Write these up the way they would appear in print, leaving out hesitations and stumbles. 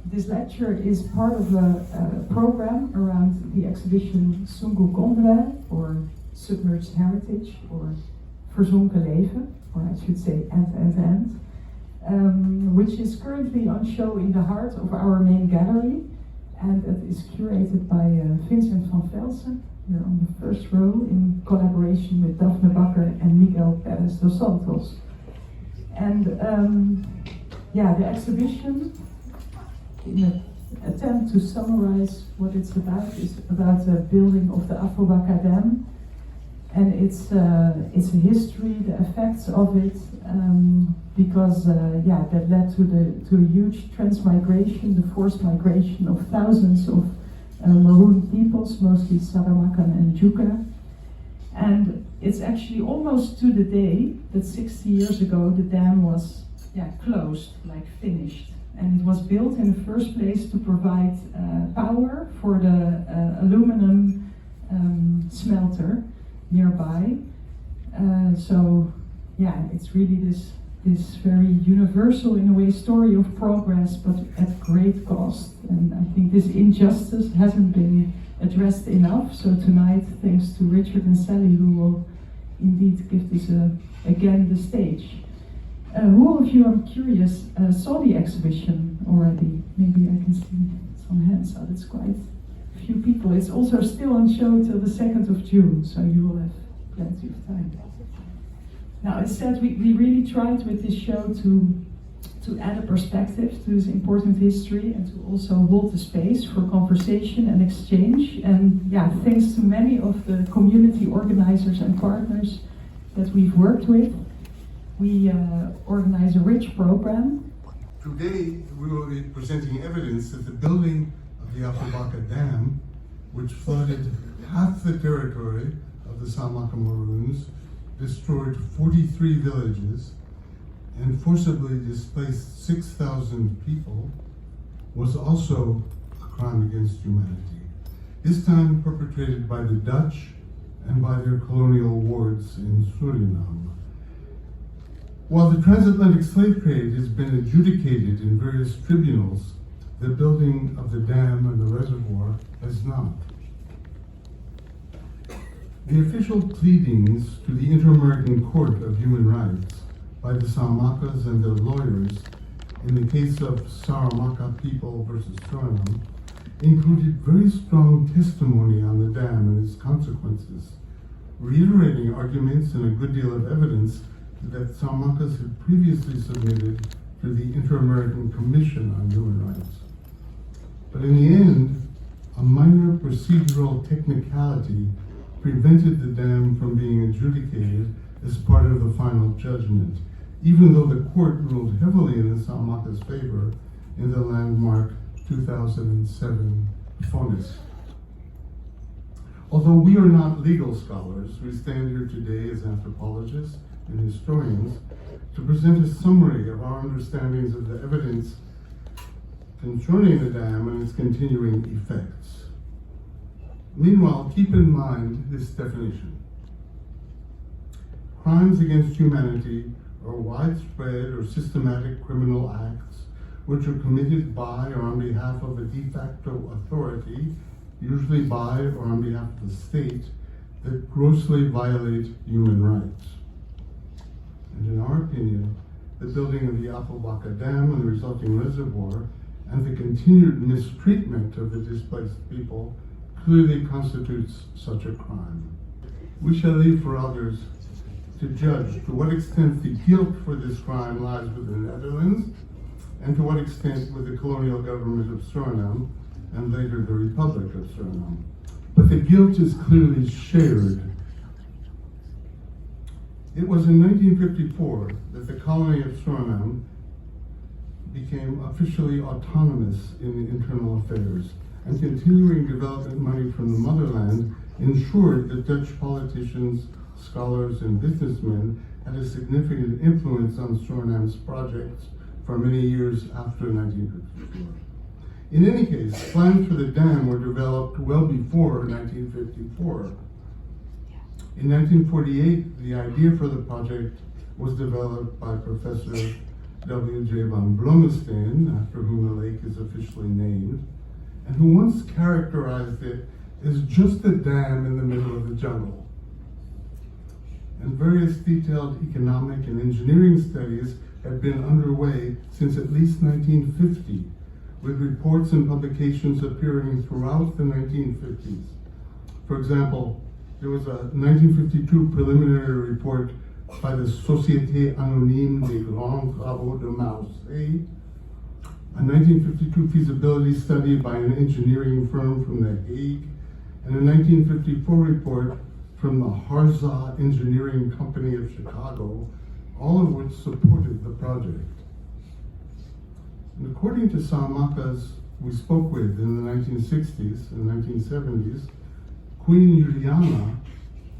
This lecture is part of a program around the exhibition Sungu Kondre, or Submerged Heritage, or Verzonken Leven, or I should say End, which is currently on show in the heart of our main gallery, and it is curated by Vincent van Velsen, here on the first row, in collaboration with Daphne Bakker and Miguel Perez dos Santos. And the exhibition, in an attempt to summarize what it's about, is about the building of the Afobaka Dam, and it's a history, the effects of it, because that led to a huge transmigration, the forced migration of thousands of Maroon peoples, mostly Saramakan and Juka. And it's actually almost to the day that 60 years ago the dam was closed, like finished. And it was built in the first place to provide power for the aluminum smelter nearby. It's really this very universal, in a way, story of progress, but at great cost. And I think this injustice hasn't been addressed enough. So tonight, thanks to Richard and Sally, who will indeed give this again the stage. Who of you, I'm curious, saw the exhibition already? Maybe I can see some hands. So that's quite a few people. It's also still on show till the 2nd of June, so you will have plenty of time. Now, as said, we really tried with this show to add a perspective to this important history and to also hold the space for conversation and exchange. And thanks to many of the community organizers and partners that we've worked with, we organize a rich program. Today, we will be presenting evidence that the building of the Afobaka Dam, which flooded half the territory of the Saramaka Maroons, destroyed 43 villages, and forcibly displaced 6,000 people, was also a crime against humanity. This time perpetrated by the Dutch and by their colonial wards in Surinam. While the transatlantic slave trade has been adjudicated in various tribunals, the building of the dam and the reservoir has not. The official pleadings to the Inter-American Court of Human Rights by the Saramakas and their lawyers in the case of Saramaka people versus Surinam included very strong testimony on the dam and its consequences, reiterating arguments and a good deal of evidence that Saramakas had previously submitted to the Inter-American Commission on Human Rights. But in the end, a minor procedural technicality prevented the dam from being adjudicated as part of the final judgment, even though the court ruled heavily in the Saramaka's favor in the landmark 2007 FONIS. Although we are not legal scholars, we stand here today as anthropologists and historians to present a summary of our understandings of the evidence concerning the dam and its continuing effects. Meanwhile, keep in mind this definition. Crimes against humanity are widespread or systematic criminal acts which are committed by or on behalf of a de facto authority, usually by or on behalf of the state, that grossly violate human rights. And in our opinion, the building of the Afobaka Dam and the resulting reservoir and the continued mistreatment of the displaced people clearly constitutes such a crime. We shall leave for others to judge to what extent the guilt for this crime lies with the Netherlands and to what extent with the colonial government of Surinam and later the Republic of Surinam. But the guilt is clearly shared. It was in 1954 that the colony of Surinam became officially autonomous in internal affairs, and continuing development money from the motherland ensured that Dutch politicians, scholars, and businessmen had a significant influence on Surinam's projects for many years after 1954. In any case, plans for the dam were developed well before 1954. In 1948, the idea for the project was developed by Professor W.J. van Blommestein, after whom the lake officially named, and who once characterized it as just a dam in the middle of the jungle. And various detailed economic and engineering studies had been underway since at least 1950, with reports and publications appearing throughout the 1950s. For example, there was a 1952 preliminary report by the Société Anonyme des Grands Travaux de Marseille, a 1952 feasibility study by an engineering firm from The Hague, and a 1954 report from the Harza Engineering Company of Chicago, all of which supported the project. And according to Samakas we spoke with in the 1960s and 1970s, Queen Juliana,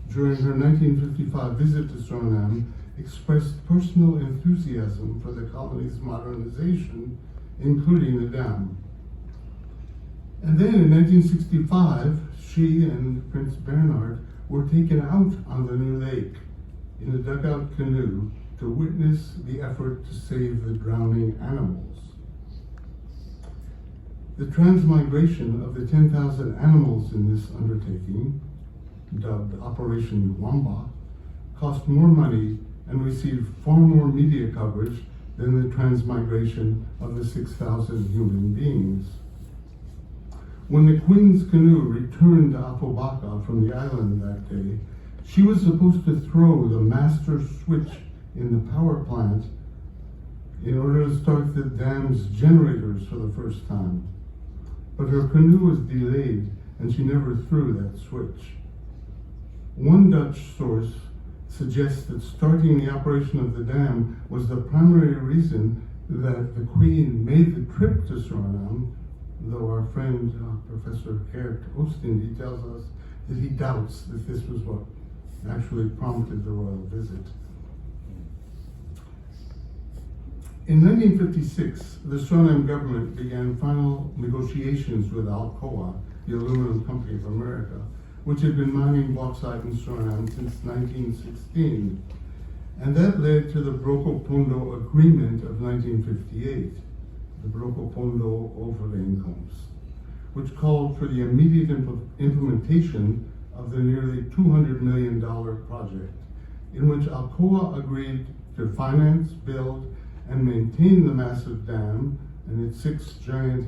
during her 1955 visit to Surinam, expressed personal enthusiasm for the colony's modernization, including the dam. And then in 1965, she and Prince Bernhard were taken out on the new lake in a dugout canoe to witness the effort to save the drowning animals. The transmigration of the 10,000 animals in this undertaking, dubbed Operation Wamba, cost more money and received far more media coverage than the transmigration of the 6,000 human beings. When the Queen's canoe returned to Afobaka from the island that day, she was supposed to throw the master switch in the power plant in order to start the dam's generators for the first time. But her canoe was delayed and she never threw that switch. One Dutch source suggests that starting the operation of the dam was the primary reason that the Queen made the trip to Surinam, though our friend Professor Geert Oostindie tells us that he doubts that this was what actually prompted the royal visit. In 1956, the Suriname government began final negotiations with Alcoa, the aluminum company of America, which had been mining bauxite in Surinam since 1916. And that led to the Brokopondo Agreement of 1958, the Brokopondo Overeenkomst, which called for the immediate implementation of the nearly $200 million project, in which Alcoa agreed to finance, build, and maintain the massive dam and its 6 giant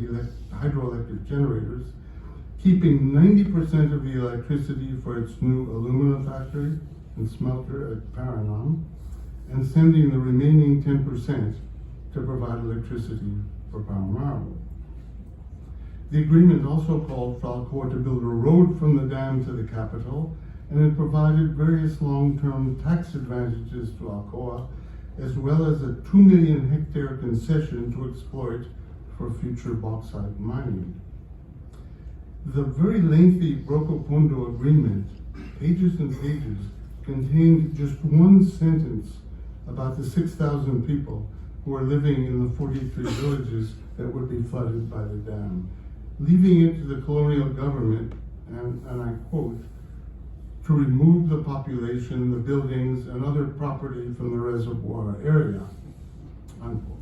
hydroelectric generators, keeping 90% of the electricity for its new alumina factory and smelter at Paranam, and sending the remaining 10% to provide electricity for Paramaribo. The agreement also called for Alcoa to build a road from the dam to the capital, and it provided various long-term tax advantages to Alcoa, as well as a 2 million hectare concession to exploit for future bauxite mining. The very lengthy Brokopondo agreement, pages and pages, contained just one sentence about the 6,000 people who are living in the 43 villages that would be flooded by the dam, leaving it to the colonial government, and I quote, to remove the population, the buildings, and other property from the reservoir area, unquote.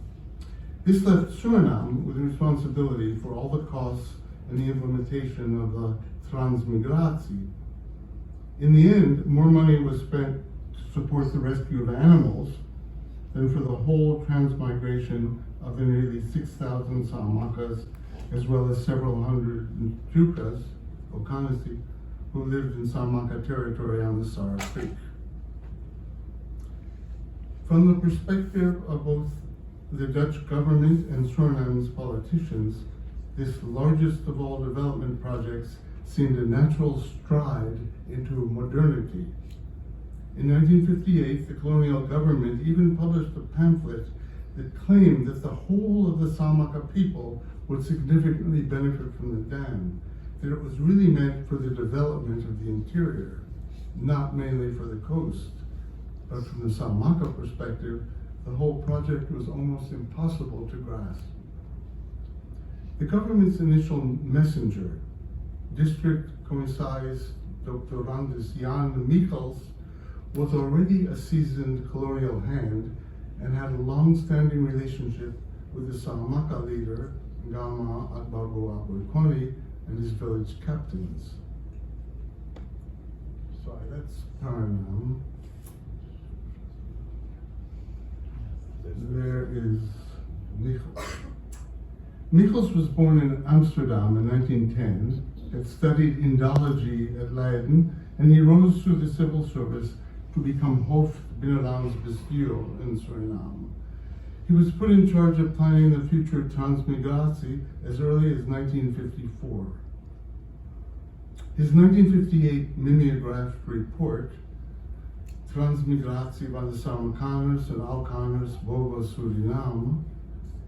This left Suriname with responsibility for all the costs and the implementation of the transmigratie. In the end, more money was spent to support the rescue of animals than for the whole transmigration of the nearly 6,000 Samakas, as well as several hundred Jukas, Okanasi, who lived in Samaka territory on the Sara Creek. From the perspective of both the Dutch government and Suriname's politicians, this largest of all development projects seemed a natural stride into modernity. In 1958, the colonial government even published a pamphlet that claimed that the whole of the Samaka people would significantly benefit from the dam, that it was really meant for the development of the interior, not mainly for the coast. But from the Samaka perspective, the whole project was almost impossible to grasp. The government's initial messenger, District Commissaris Dr. Randus Jan Michels, was already a seasoned colonial hand and had a long-standing relationship with the Samaka leader, Gama Akbago Abuikoni and his village captains. Sorry, that's Surinam. There is Michels. Michels was born in Amsterdam in 1910, had studied Indology at Leiden, and he rose through the civil service to become Hoofd Binnenlands Bestuur in Suriname. He was put in charge of planning the future transmigratie as early as 1954. His 1958 mimeographed report, Transmigratie van de Samenkaners en Alkaners boven Suriname,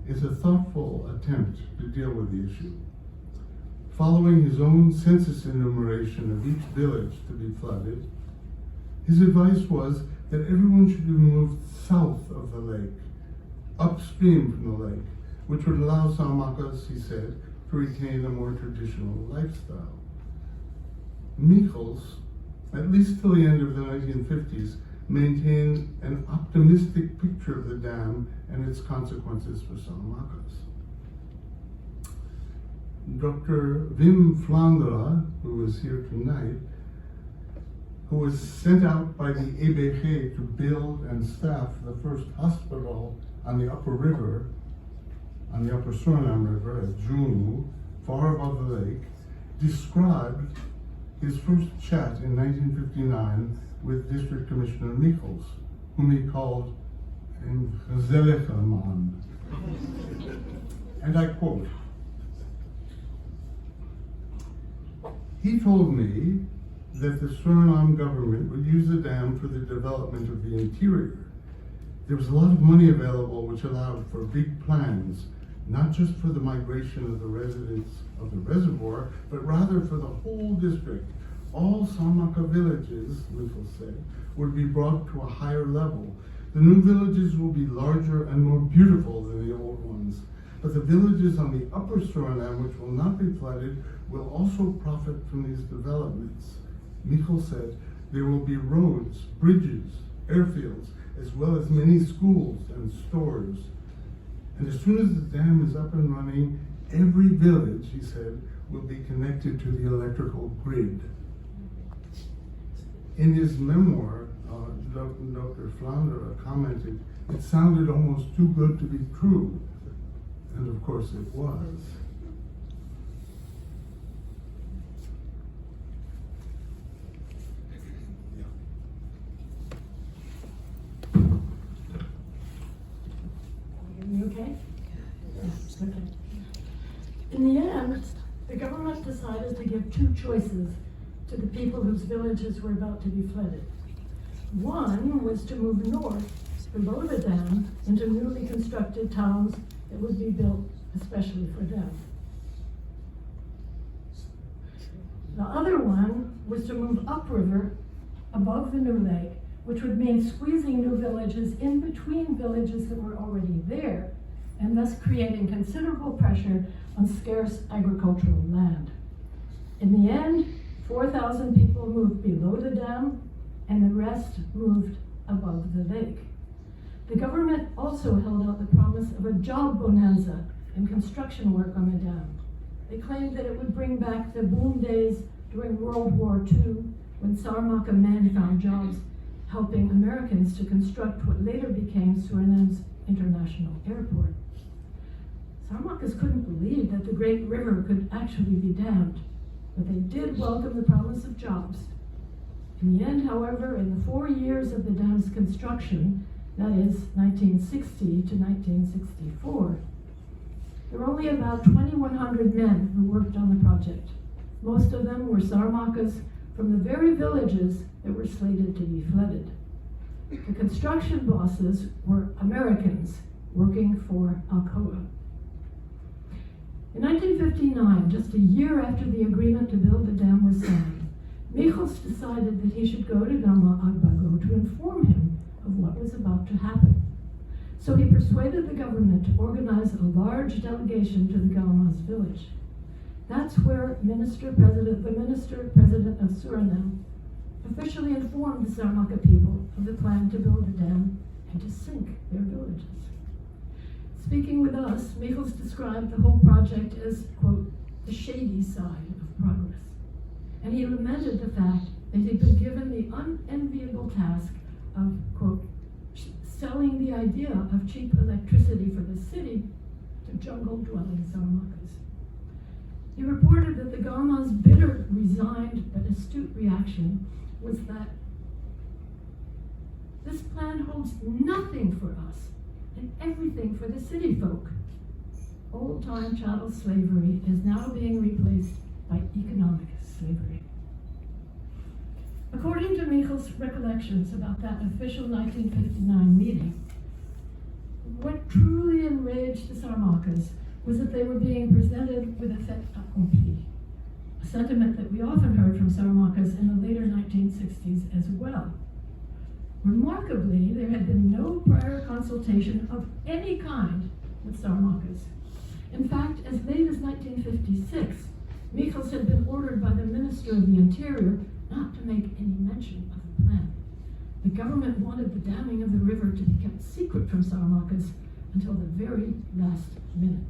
is a thoughtful attempt to deal with the issue. Following his own census enumeration of each village to be flooded, his advice was that everyone should be moved south of the lake, upstream from the lake, which would allow Samakas, he said, to retain a more traditional lifestyle. Michels, at least till the end of the 1950s, maintained an optimistic picture of the dam and its consequences for Samakas. Dr. Wim Vlaanderen, who is here tonight, who was sent out by the EBG to build and staff the first hospital on the upper river, on the upper Suriname River at Julu, far above the lake, described his first chat in 1959 with District Commissioner Michels, whom he called een gezellige man. And I quote, "He told me that the Suriname government would use the dam for the development of the interior. There was a lot of money available which allowed for big plans, not just for the migration of the residents of the reservoir, but rather for the whole district. All Samaka villages," Michels said, "would be brought to a higher level. The new villages will be larger and more beautiful than the old ones. But the villages on the upper Suriname, which will not be flooded, will also profit from these developments." Michels said, "There will be roads, bridges, airfields, as well as many schools and stores. And as soon as the dam is up and running, every village," he said, "will be connected to the electrical grid." In his memoir, Dr. Vlaanderen commented, "It sounded almost too good to be true." And of course it was. You okay? Yes. Okay. In the end, the government decided to give two choices to the people whose villages were about to be flooded. One was to move north below the dam into newly constructed towns that would be built especially for them. The other one was to move upriver above the new lake, which would mean squeezing new villages in between villages that were already there, and thus creating considerable pressure on scarce agricultural land. In the end, 4,000 people moved below the dam, and the rest moved above the lake. The government also held out the promise of a job bonanza and construction work on the dam. They claimed that it would bring back the boom days during World War II, when Saramacca men found jobs helping Americans to construct what later became Suriname's international airport. Saramaccas couldn't believe that the great river could actually be dammed, but they did welcome the promise of jobs. In the end, however, in the 4 years of the dam's construction, that is 1960 to 1964, there were only about 2,100 men who worked on the project. Most of them were Saramaccas from the very villages that were slated to be flooded. The construction bosses were Americans working for Alcoa. In 1959, just a year after the agreement to build the dam was signed, Michels decided that he should go to Gama Agbago to inform him of what was about to happen. So he persuaded the government to organize a large delegation to the Gama's village. That's where the Minister President of Suriname officially informed the Saramacca people of the plan to build a dam and to sink their villages. Speaking with us, Michels described the whole project as, quote, the shady side of progress. And he lamented the fact that he'd been given the unenviable task of, quote, selling the idea of cheap electricity for the city to jungle-dwelling Saramakas. He reported that the Gama's bitter, resigned, but astute reaction was that this plan holds nothing for us and everything for the city folk. Old-time chattel slavery is now being replaced by economic slavery. According to Michels' recollections about that official 1959 meeting, what truly enraged the Saramakas was that they were being presented with a fait accompli, a sentiment that we often heard from Saramakas in the later 1960s as well. Remarkably, there had been no prior consultation of any kind with Saramakas. In fact, as late as 1956, Michels had been ordered by the Minister of the Interior not to make any mention of the plan. The government wanted the damming of the river to be kept secret from Saramakas until the very last minute.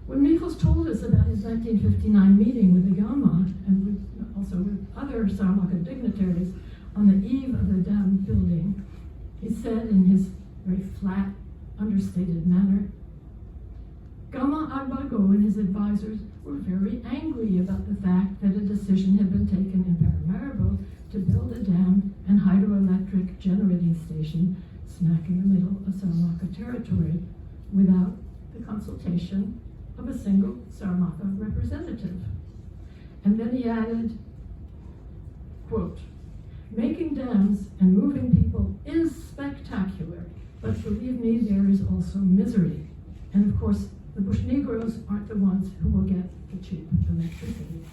When Michels told us about his 1959 meeting with the Gama, and also with other Saramaka dignitaries on the eve of the dam building, he said in his very flat, understated manner, Gama Agbago and his advisors were very angry about the fact that a decision had been taken in Paramaribo to build a dam and hydroelectric generating station smack in the middle of Saramaka territory without the consultation of a single Saramaka representative. And then he added, quote, making dams and moving people is spectacular, but believe me, there is also misery. And of course, the Bush Negroes aren't the ones who will get the cheap electricity.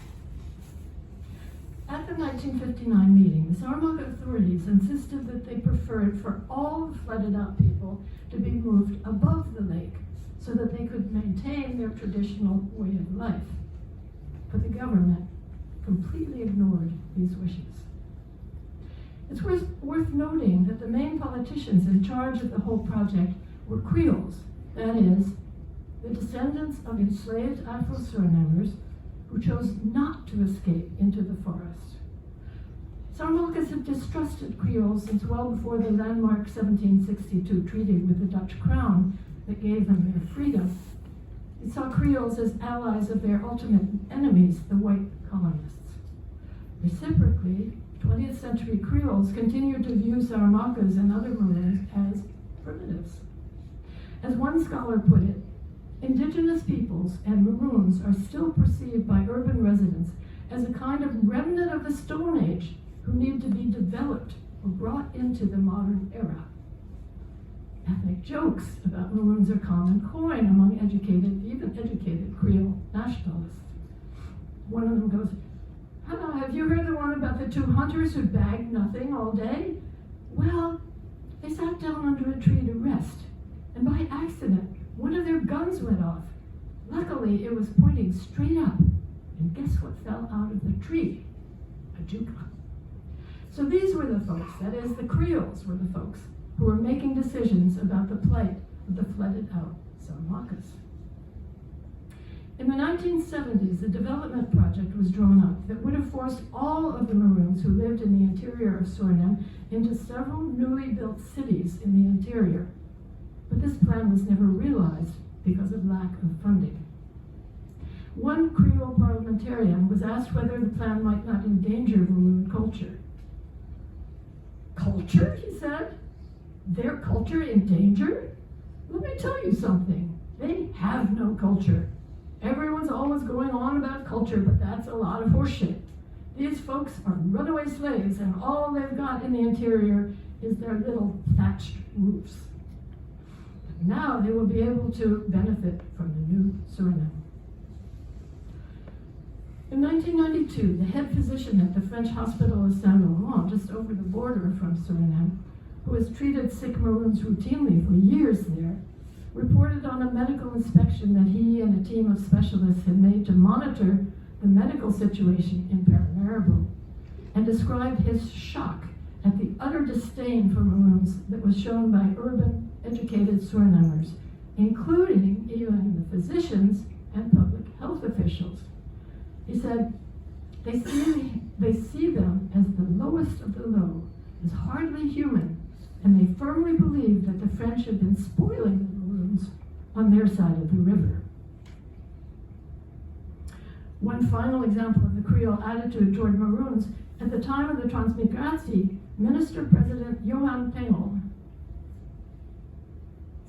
At the 1959 meeting, the Saramaka authorities insisted that they preferred for all flooded out people to be moved above the lake so that they could maintain their traditional way of life. But the government completely ignored these wishes. It's worth noting that the main politicians in charge of the whole project were Creoles, that is, the descendants of enslaved Afro-Surinamers who chose not to escape into the forest. Saramakas had distrusted Creoles since well before the landmark 1762 treaty with the Dutch crown that gave them their freedom. It saw Creoles as allies of their ultimate enemies, the white colonists. Reciprocally, 20th century Creoles continued to view Saramakas and other Maroons as primitives. As one scholar put it, indigenous peoples and Maroons are still perceived by urban residents as a kind of remnant of the Stone Age who need to be developed or brought into the modern era. Ethnic jokes about Maroons are common coin among even educated Creole nationalists. One of them goes, "Hello, have you heard the one about the two hunters who bagged nothing all day? Well, they sat down under a tree to rest, and by accident, one of their guns went off. Luckily, it was pointing straight up, and guess what fell out of the tree? A juka." So these were the folks, that is, the Creoles were the folks who were making decisions about the plight of the flooded out Saramakas. In the 1970s, a development project was drawn up that would have forced all of the Maroons who lived in the interior of Suriname into several newly built cities in the interior. But this plan was never realized because of lack of funding. One Creole parliamentarian was asked whether the plan might not endanger Maroon culture. Culture, he said? Their culture in danger? Let me tell you something. They have no culture. Everyone's always going on about culture, but that's a lot of horseshit. These folks are runaway slaves, and all they've got in the interior is their little thatched roofs. But now they will be able to benefit from the new Suriname. In 1992, the head physician at the French hospital of Saint-Laurent, just over the border from Suriname, who has treated sick Maroons routinely for years there, reported on a medical inspection that he and a team of specialists had made to monitor the medical situation in Paramaribo, and described his shock at the utter disdain for Maroons that was shown by urban, educated Surinamers including even the physicians and public health officials. He said, they see them as the lowest of the low, as hardly human, and they firmly believe that the French have been spoiling the Maroons on their side of the river. One final example of the Creole attitude toward Maroons, at the time of the Transmigratie, Minister-President Johan Pengel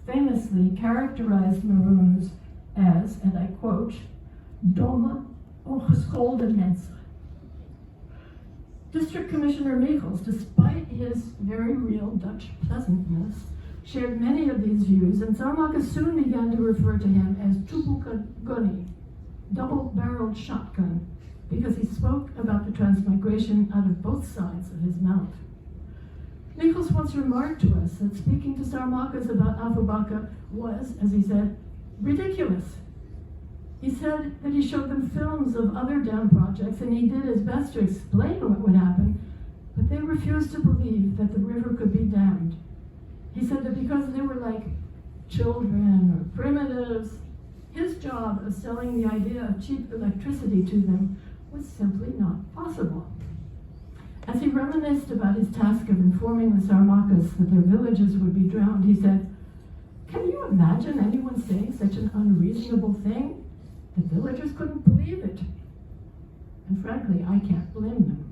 famously characterized Maroons as, and I quote, domme, ongeschoolde mensen. District Commissioner Michels, despite his very real Dutch pleasantness, shared many of these views, and Saramaka soon began to refer to him as Tubuka Goni, double-barreled shotgun, because he spoke about the transmigration out of both sides of his mouth. Michels once remarked to us that speaking to Saramakas about Afobaka was, as he said, ridiculous. He said that he showed them films of other dam projects and he did his best to explain what would happen, but they refused to believe that the river could be dammed. He said that because they were like children or primitives, his job of selling the idea of cheap electricity to them was simply not possible. As he reminisced about his task of informing the Saramakas that their villages would be drowned, he said, "Can you imagine anyone saying such an unreasonable thing? The villagers couldn't believe it. And frankly, I can't blame them."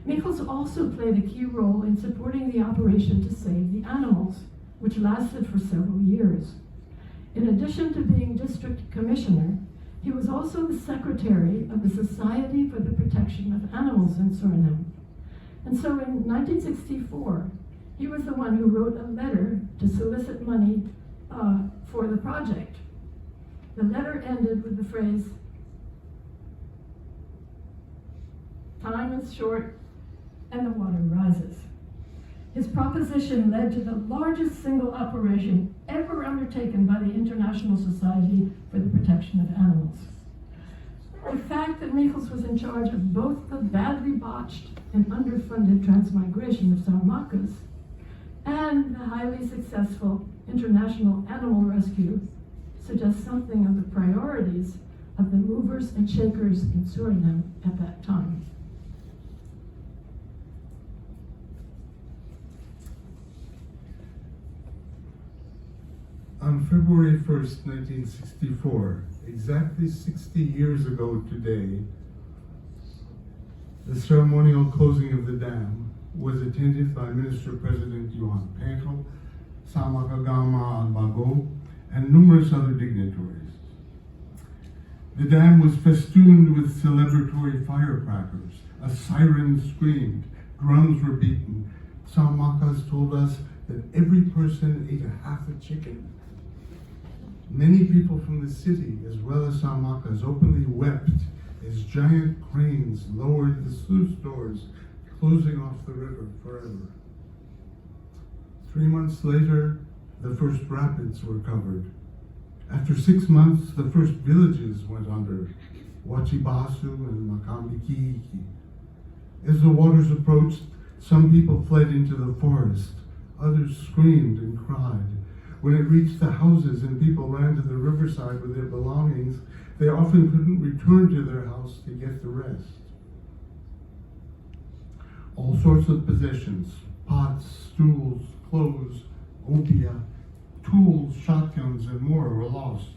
Michels also played a key role in supporting the operation to save the animals, which lasted for several years. In addition to being district commissioner, he was also the secretary of the Society for the Protection of Animals in Surinam. And so in 1964, he was the one who wrote a letter to solicit money for the project. The letter ended with the phrase, "Time is short and the water rises." His proposition led to the largest single operation ever undertaken by the International Society for the Protection of Animals. The fact that Michels was in charge of both the badly botched and underfunded transmigration of Saramakas and the highly successful international animal rescue suggests something of the priorities of the movers and shakers in Suriname at that time. On February 1st, 1964, exactly 60 years ago today, the ceremonial closing of the dam was attended by Minister-President Johan Pengel, Saramaka Gama Bago, and numerous other dignitaries. The dam was festooned with celebratory firecrackers. A siren screamed, drums were beaten. Saramakas told us that every person ate a half a chicken. Many people from the city, as well as Saramakas, openly wept as giant cranes lowered the sluice doors, closing off the river forever. 3 months later, the first rapids were covered. After 6 months, the first villages went under, Wachibasu and Makambiki. As the waters approached, some people fled into the forest. Others screamed and cried. When it reached the houses and people ran to the riverside with their belongings, they often couldn't return to their house to get the rest. All sorts of possessions, pots, stools, clothes, opium, tools, shotguns, and more were lost.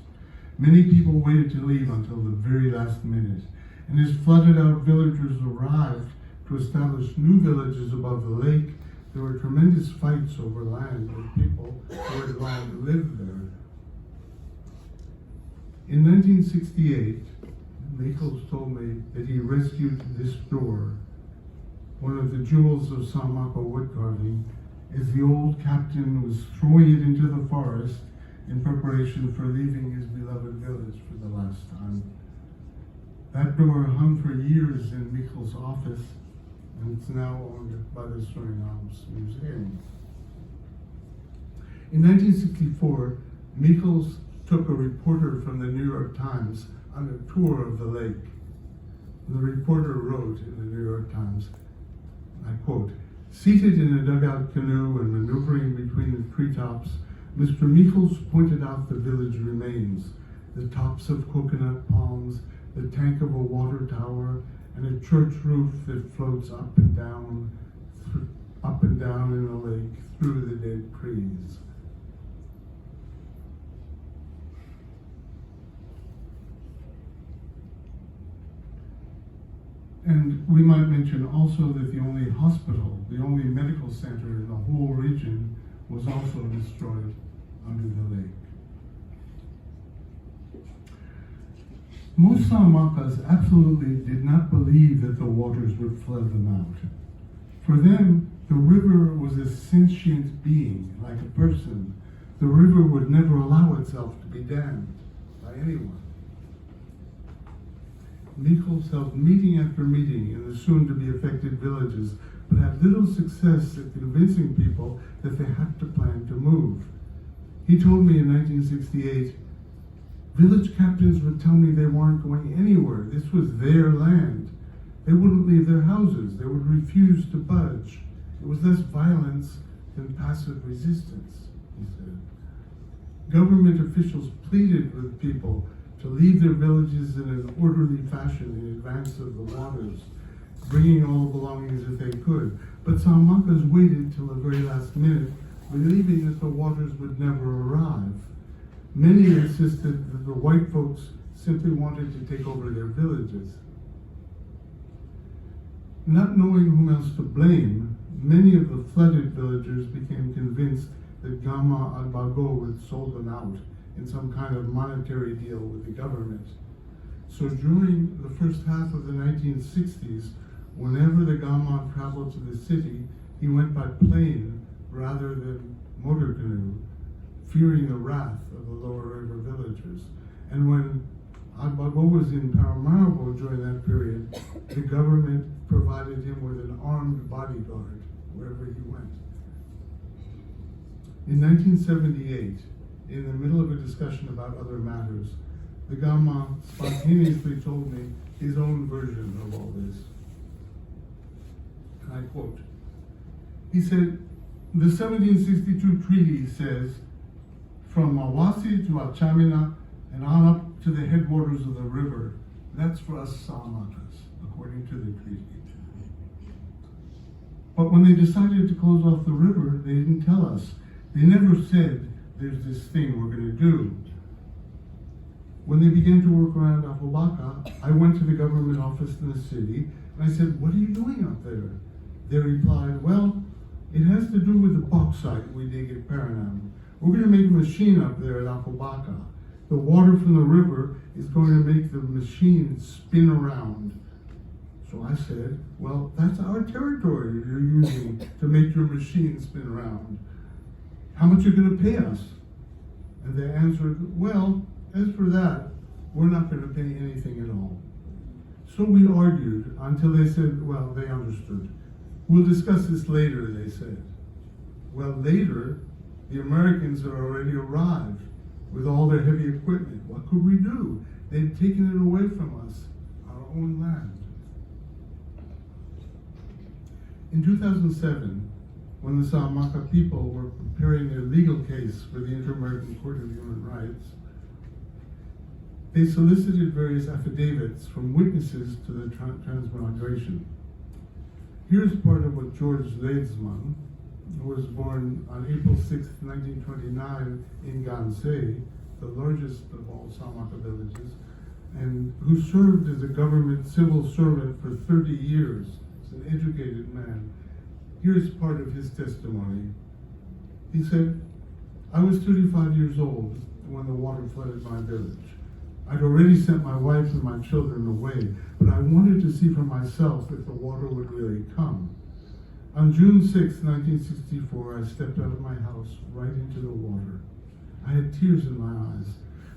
Many people waited to leave until the very last minute, and as flooded out villagers arrived to establish new villages above the lake, there were tremendous fights over land with people who had long lived there. In 1968, Michels told me that he rescued this door, one of the jewels of Saramaka wood carving, as the old captain was throwing it into the forest in preparation for leaving his beloved village for the last time. That door hung for years in Michels' office, and it's now owned by the Suriname Museum. In 1964, Michels took a reporter from the New York Times on a tour of the lake. The reporter wrote in the New York Times, I quote, "Seated in a dugout canoe and maneuvering between the treetops, Mr. Michels pointed out the village remains, the tops of coconut palms, the tank of a water tower, and a church roof that floats up and down in the lake through the dead trees. And we might mention also that the only hospital, the only medical center in the whole region was also destroyed under the lake. Most Salamakas absolutely did not believe that the waters would flood them out. For them, the river was a sentient being, like a person. The river would never allow itself to be dammed by anyone. Michels held meeting after meeting in the soon-to-be affected villages, but had little success at convincing people that they had to plan to move. He told me in 1968, village captains would tell me they weren't going anywhere. This was their land. They wouldn't leave their houses. They would refuse to budge. It was less violence than passive resistance, he said. Government officials pleaded with people to leave their villages in an orderly fashion in advance of the waters, bringing all the belongings that they could. But Salamakas waited till the very last minute, believing that the waters would never arrive. Many insisted that the white folks simply wanted to take over their villages. Not knowing whom else to blame, many of the flooded villagers became convinced that Gama Agbago had sold them out in some kind of monetary deal with the government. So during the first half of the 1960s, whenever the Gama traveled to the city, he went by plane rather than motor canoe, fearing the wrath of the lower river villagers. And when Agbago was in Paramaribo during that period, the government provided him with an armed bodyguard wherever he went. In 1978, in the middle of a discussion about other matters, the Gama spontaneously told me his own version of all this. And I quote, he said, the 1762 treaty says, from Mawasi to Achamina and on up to the headwaters of the river, that's for us Salamakas, according to the treaty. But when they decided to close off the river, they didn't tell us. They never said, there's this thing we're going to do. When they began to work around Afobaka, I went to the government office in the city, and I said, what are you doing up there? They replied, well, it has to do with the bauxite we dig at Surinam. We're going to make a machine up there at Afobaka. The water from the river is going to make the machine spin around. So I said, well, that's our territory you're using to make your machine spin around. How much are you going to pay us? And they answered, well, as for that, we're not going to pay anything at all. So we argued until they said, well, they understood. We'll discuss this later, they said. Well, later, the Americans had already arrived with all their heavy equipment. What could we do? They'd taken it away from us, our own land. In 2007, when the Salamaka people were preparing their legal case for the Inter-American Court of Human Rights, they solicited various affidavits from witnesses to the transmigration. Here's part of what George Leidsman, who was born on April 6, 1929 in Gansei, the largest of all Salamaka villages, and who served as a government civil servant for 30 years, as an educated man. Here's part of his testimony. He said, I was 35 years old when the water flooded my village. I'd already sent my wife and my children away, but I wanted to see for myself if the water would really come. On June 6, 1964, I stepped out of my house right into the water. I had tears in my eyes.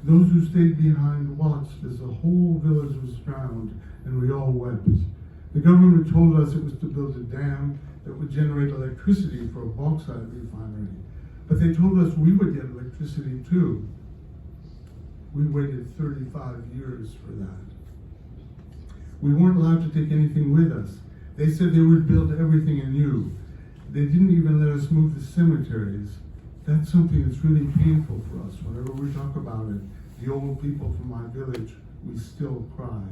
Those who stayed behind watched as the whole village was drowned, and we all wept. The government told us it was to build a dam that would generate electricity for a bauxite refinery. But they told us we would get electricity too. We waited 35 years for that. We weren't allowed to take anything with us. They said they would build everything anew. They didn't even let us move the cemeteries. That's something that's really painful for us. Whenever we talk about it, the old people from my village, we still cry.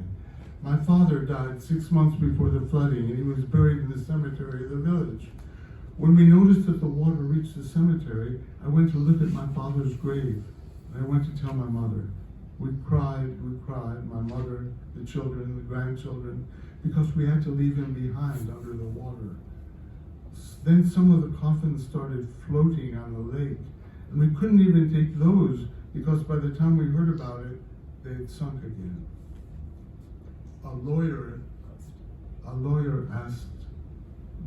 My father died 6 months before the flooding, and he was buried in the cemetery of the village. When we noticed that the water reached the cemetery, I went to look at my father's grave, and I went to tell my mother. We cried, my mother, the children, the grandchildren, because we had to leave him behind under the water. Then some of the coffins started floating on the lake, and we couldn't even take those because by the time we heard about it, they had sunk again. A lawyer asked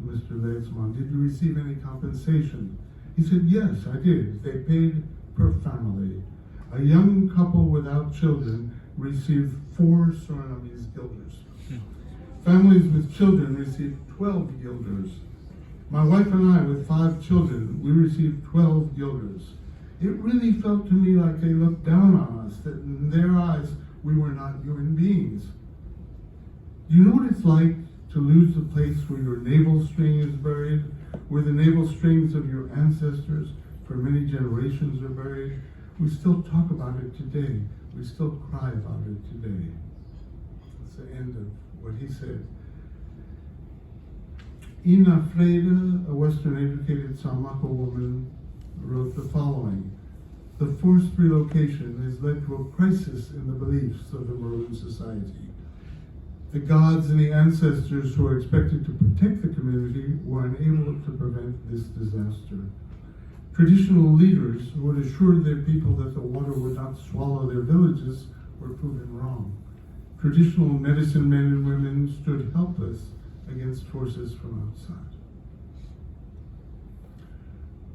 Mr. Leidsman, "Did you receive any compensation?" He said, "Yes, I did. They paid per family. A young couple without children received 4 Surinamese guilders. Families with children received 12 guilders. My wife and I, with 5 children, we received 12 guilders. It really felt to me like they looked down on us, that in their eyes we were not human beings. Do you know what it's like to lose the place where your navel string is buried, where the navel strings of your ancestors for many generations are buried? We still talk about it today. We still cry about it today." That's the end of what he said. Ina Frede, a Western-educated Samako woman, wrote the following: "The forced relocation has led to a crisis in the beliefs of the Maroon society. The gods and the ancestors who are expected to protect the community were unable to prevent this disaster. Traditional leaders who had assured their people that the water would not swallow their villages were proven wrong. Traditional medicine men and women stood helpless against forces from outside."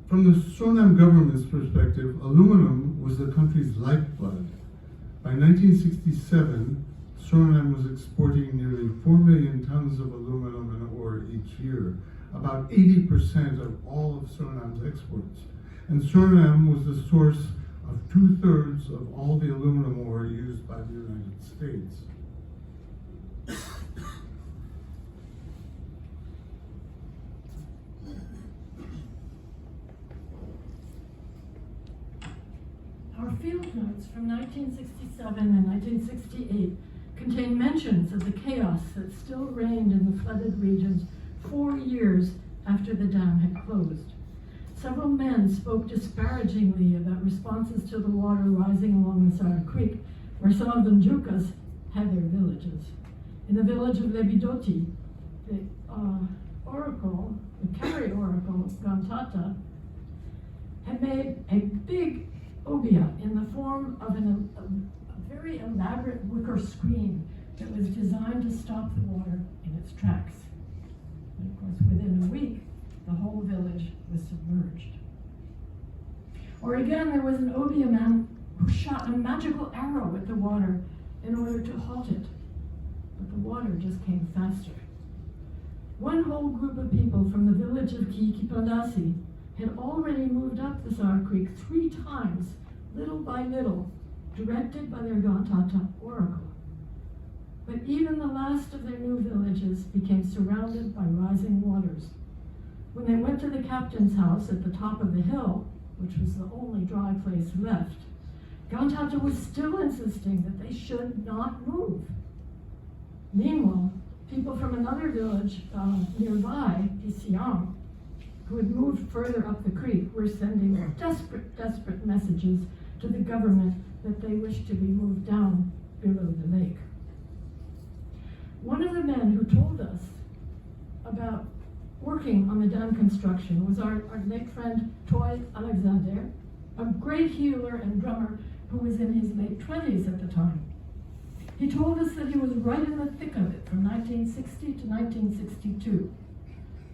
From the Suriname government's perspective, aluminum was the country's lifeblood. By 1967, Suriname was exporting nearly 4 million tons of aluminum and ore each year, about 80% of all of Suriname's exports. And Suriname was the source of 2/3 of all the aluminum ore used by the United States. Our field notes from 1967 and 1968 contain mentions of the chaos that still reigned in the flooded regions 4 years after the dam had closed. Several men spoke disparagingly about responses to the water rising along the Sara Creek, where some of the Njukas had their villages. In the village of Lebidoti, the oracle, the Kari oracle, Gantata, had made a big obia in the form of a very elaborate wicker screen that was designed to stop the water in its tracks. And of course, within a week, the whole village was submerged. Or again, there was an obia man who shot a magical arrow at the water in order to halt it, but the water just came faster. One whole group of people from the village of Kikipandasi had already moved up the Sar Creek 3 times, little by little, directed by their Gantata oracle. But even the last of their new villages became surrounded by rising waters. When they went to the captain's house at the top of the hill, which was the only dry place left, Gantata was still insisting that they should not move. Meanwhile, people from another village nearby, Isiang, who had moved further up the creek, were sending desperate messages to the government that they wished to be moved down below the lake. One of the men who told us about working on the dam construction was our late friend Toy Alexander, a great healer and drummer who was in his late 20s at the time. He told us that he was right in the thick of it from 1960 to 1962.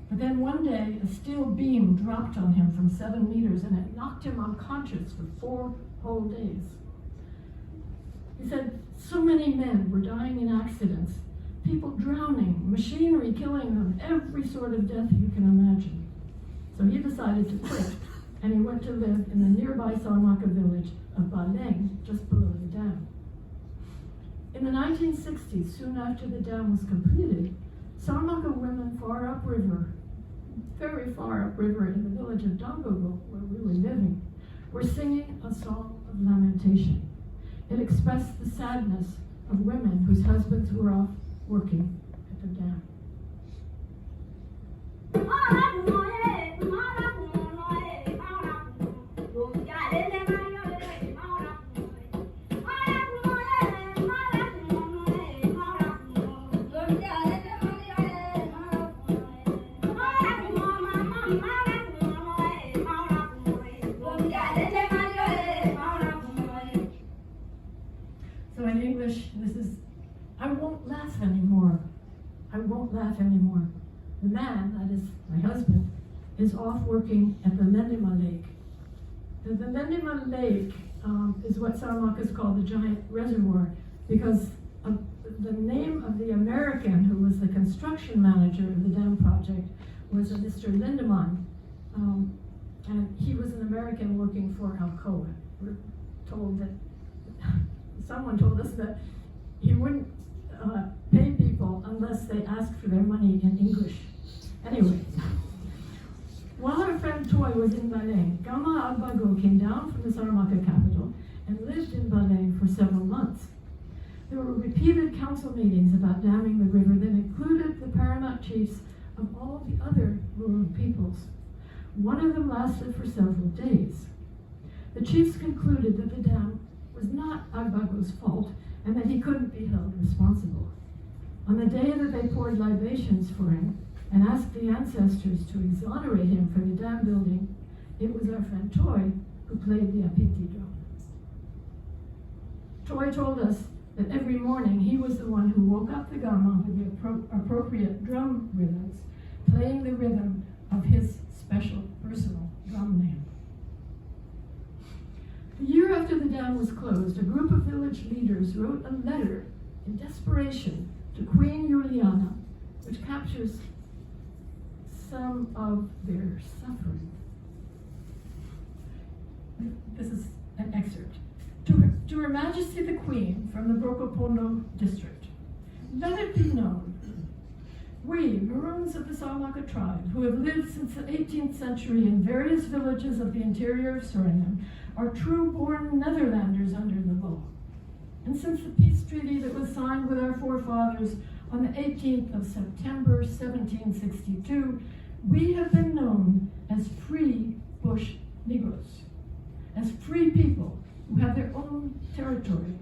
But then one day, a steel beam dropped on him from 7 meters and it knocked him unconscious for 4 whole days. He said so many men were dying in accidents, people drowning, machinery killing them, every sort of death you can imagine. So he decided to quit, and he went to live in the nearby Saramaka village of Baleng, just below the dam. In the 1960s, soon after the dam was completed, Saramaka women far upriver very far upriver in the village of Dongogo, where we were living, were singing a song of lamentation. It expressed the sadness of women whose husbands were off working at the dam. So in English, this is, I won't laugh anymore. I won't laugh anymore. The man, that is my husband, is off working at the Lendima Lake. The Lendima Lake is what Saramakas called the giant reservoir because of the name of the American who was the construction manager of the dam project was a Mr. Lindemann. And he was an American working for Alcoa. We're told that, someone told us that he wouldn't pay people unless they asked for their money in English. Anyway, while our friend Toy was in Baleng, Gama Agbago came down from the Saramaka capital and lived in Baleng for several months. There were repeated council meetings about damming the river that included the paramount chiefs of all the other rural peoples. One of them lasted for several days. The chiefs concluded that the dam was not Agbago's fault and that he couldn't be held responsible. On the day that they poured libations for him and asked the ancestors to exonerate him for the dam building, it was our friend Toy who played the apiti drum. Toy told us that every morning he was the one who woke up the Gama with the appropriate drum rhythms, playing the rhythm of his special personal drum name. The year after the dam was closed, a group of village leaders wrote a letter in desperation to Queen Juliana, which captures some of their suffering. This is an excerpt. To Her Majesty the Queen from the Brokopondo district. Let it be known, we, Maroons of the Saramaka tribe, who have lived since the 18th century in various villages of the interior of Surinam, are true-born Netherlanders under the law. And since the peace treaty that was signed with our forefathers on the 18th of September 1762, we have been known as free bush Negroes, as free people who have their own territory.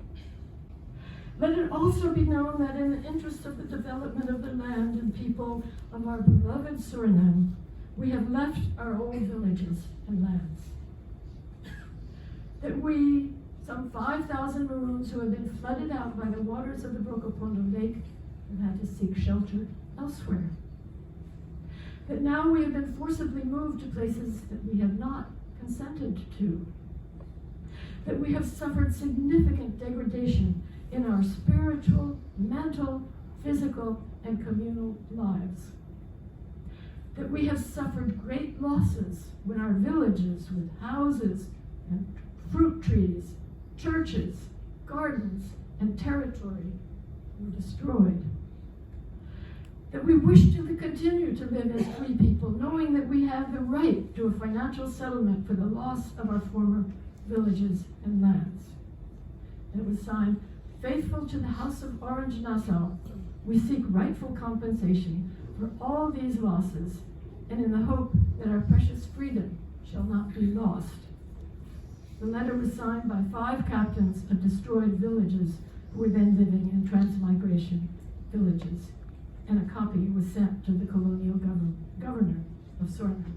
Let it also be known that in the interest of the development of the land and people of our beloved Suriname, we have left our old villages and lands. That we, some 5,000 Maroons who have been flooded out by the waters of the Brokopondo Lake, have had to seek shelter elsewhere. That now we have been forcibly moved to places that we have not consented to. That we have suffered significant degradation in our spiritual, mental, physical, and communal lives. That we have suffered great losses when our villages with houses and fruit trees, churches, gardens, and territory were destroyed. That we wish to continue to live as free people, knowing that we have the right to a financial settlement for the loss of our former villages and lands. And it was signed, faithful to the House of Orange Nassau, we seek rightful compensation for all these losses, and in the hope that our precious freedom shall not be lost. The letter was signed by 5 captains of destroyed villages who were then living in transmigration villages, and a copy was sent to the colonial governor of Surinam.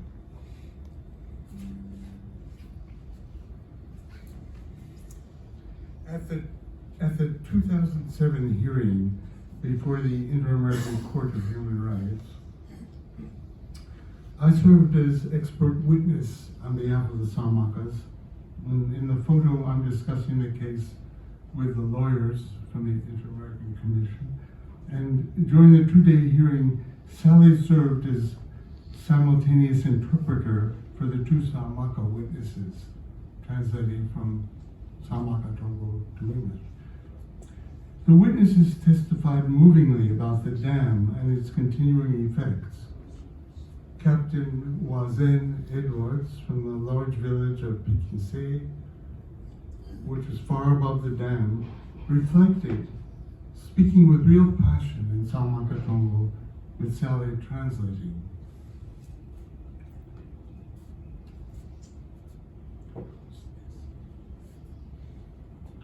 At the 2007 hearing before the Inter-American Court of Human Rights, I served as expert witness on behalf of the Saramakas. In the photo, I'm discussing the case with the lawyers from the Inter-American Commission. And during the 2-day hearing, Sally served as simultaneous interpreter for the 2 Saramaka witnesses, translating from Saramaka Tongo to English. The witnesses testified movingly about the dam and its continuing effects. Captain Wazen Edwards from the large village of Pikise, which is far above the dam, reflected, speaking with real passion in Samaka Tongo, with Sally translating.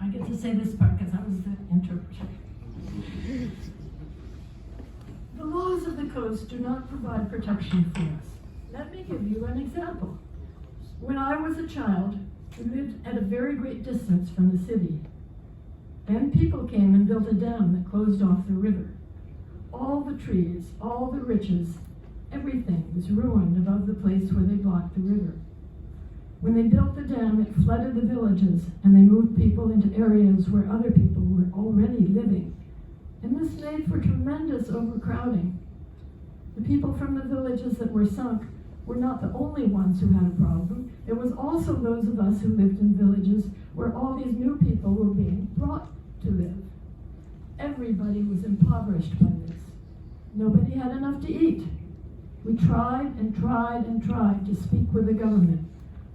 I get to say this part because I was the interpreter. The laws of the coast do not provide protection for us. Let me give you an example. When I was a child, we lived at a very great distance from the city. Then people came and built a dam that closed off the river. All the trees, all the riches, everything was ruined above the place where they blocked the river. When they built the dam, it flooded the villages, and they moved people into areas where other people were already living. And this made for tremendous overcrowding. The people from the villages that were sunk were not the only ones who had a problem. It was also those of us who lived in villages where all these new people were being brought to live. Everybody was impoverished by this. Nobody had enough to eat. We tried and tried and tried to speak with the government,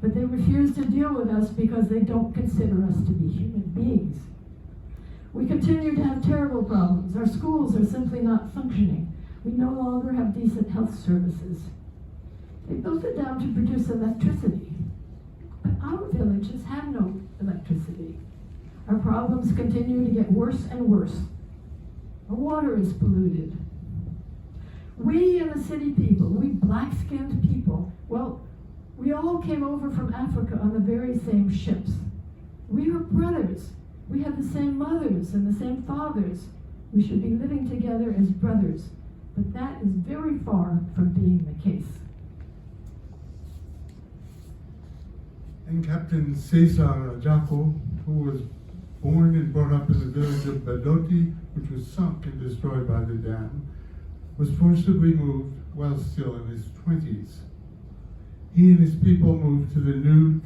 but they refused to deal with us because they don't consider us to be human beings. We continue to have terrible problems. Our schools are simply not functioning. We no longer have decent health services. They built it down to produce electricity, but our villages have no electricity. Our problems continue to get worse and worse. Our water is polluted. We and the city people, we black-skinned people, well, we all came over from Africa on the very same ships. We were brothers. We had the same mothers and the same fathers. We should be living together as brothers, but that is very far from being the case. And Captain Cesar Ajako, who was born and brought up in the village of Badoti, which was sunk and destroyed by the dam, was forcibly moved while still in his 20s. He and his people moved to the new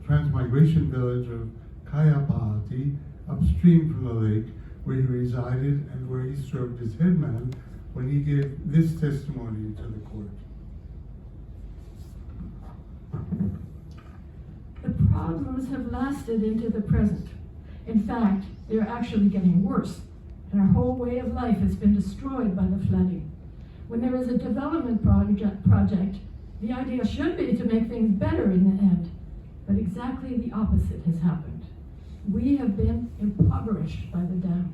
transmigration village of Kayapati, upstream from the lake, where he resided and where he served as headman when he gave this testimony to the court. The problems have lasted into the present. In fact, they are actually getting worse, and our whole way of life has been destroyed by the flooding. When there is a development project, the idea should be to make things better in the end, but exactly the opposite has happened. We have been impoverished by the dam.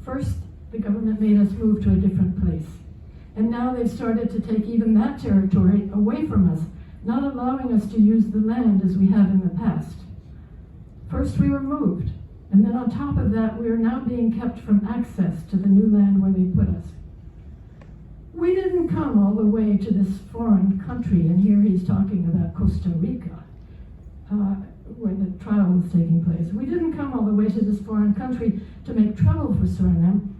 First, the government made us move to a different place, and now they've started to take even that territory away from us, not allowing us to use the land as we have in the past. First we were moved, and then on top of that, we are now being kept from access to the new land where they put us. We didn't come all the way to this foreign country, and here he's talking about Costa Rica, where the trial was taking place. We didn't come all the way to this foreign country to make trouble for Surinam.